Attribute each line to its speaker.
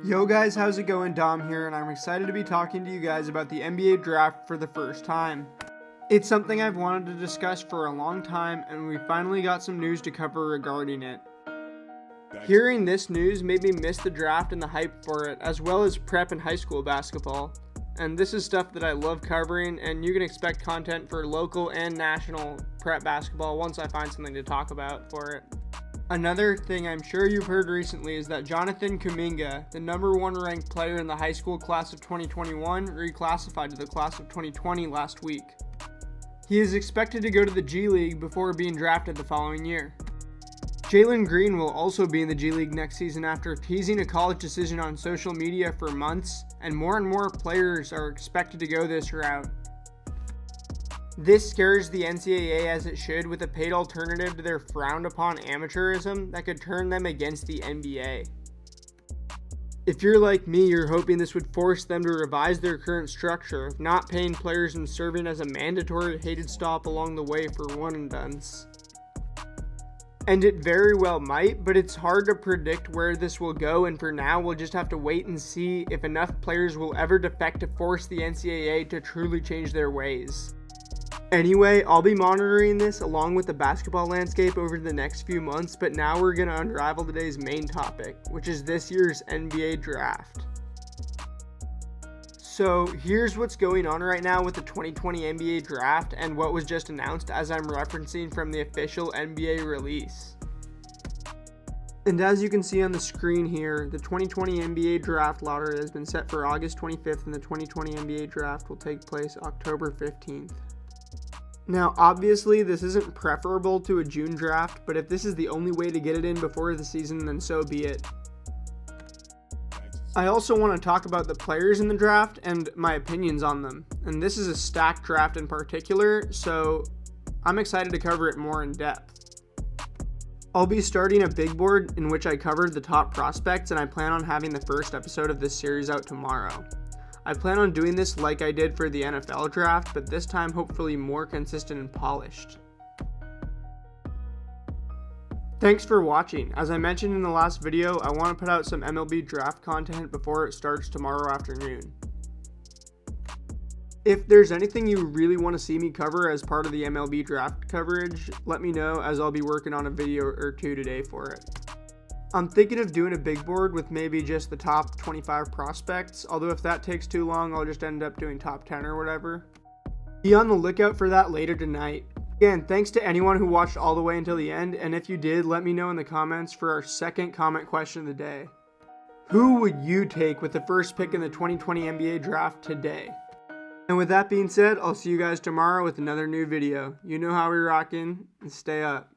Speaker 1: Yo guys, how's it going? Dom here, and I'm excited to be talking to you guys about the NBA draft for the first time. It's something I've wanted to discuss for a long time, and we finally got some news to cover regarding it. Hearing this news made me miss the draft and the hype for it, as well as prep and high school basketball. And this is stuff that I love covering, and you can expect content for local and national prep basketball once I find something to talk about for it. Another thing I'm sure you've heard recently is that Jonathan Kuminga, the number 1 ranked player in the high school class of 2021, reclassified to the class of 2020 last week. He is expected to go to the G League before being drafted the following year. Jalen Green will also be in the G League next season after teasing a college decision on social media for months, and more players are expected to go this route. This scares the NCAA as it should, with a paid alternative to their frowned upon amateurism that could turn them against the NBA. If you're like me, you're hoping this would force them to revise their current structure, not paying players and serving as a mandatory hated stop along the way for one and dones. And it very well might, but it's hard to predict where this will go, and for now we'll just have to wait and see if enough players will ever defect to force the NCAA to truly change their ways. Anyway, I'll be monitoring this along with the basketball landscape over the next few months, but now we're going to unravel today's main topic, which is this year's NBA draft. So here's what's going on right now with the 2020 NBA draft and what was just announced, as I'm referencing from the official NBA release. And as you can see on the screen here, the 2020 NBA draft lottery has been set for August 25th, and the 2020 NBA draft will take place October 15th. Now, obviously, this isn't preferable to a June draft, but if this is the only way to get it in before the season, then so be it. I also want to talk about the players in the draft and my opinions on them. And this is a stacked draft in particular, so I'm excited to cover it more in depth. I'll be starting a big board in which I covered the top prospects, and I plan on having the first episode of this series out tomorrow. I plan on doing this like I did for the NFL draft, but this time hopefully more consistent and polished. Thanks for watching. As I mentioned in the last video, I want to put out some MLB draft content before it starts tomorrow afternoon. If there's anything you really want to see me cover as part of the MLB draft coverage, let me know, as I'll be working on a video or two today for it. I'm thinking of doing a big board with maybe just the top 25 prospects, although if that takes too long, I'll just end up doing top 10 or whatever. Be on the lookout for that later tonight. Again, thanks to anyone who watched all the way until the end, and if you did, let me know in the comments for our second comment question of the day. Who would you take with the first pick in the 2020 NBA draft today? And with that being said, I'll see you guys tomorrow with another new video. You know how we rockin', and stay up.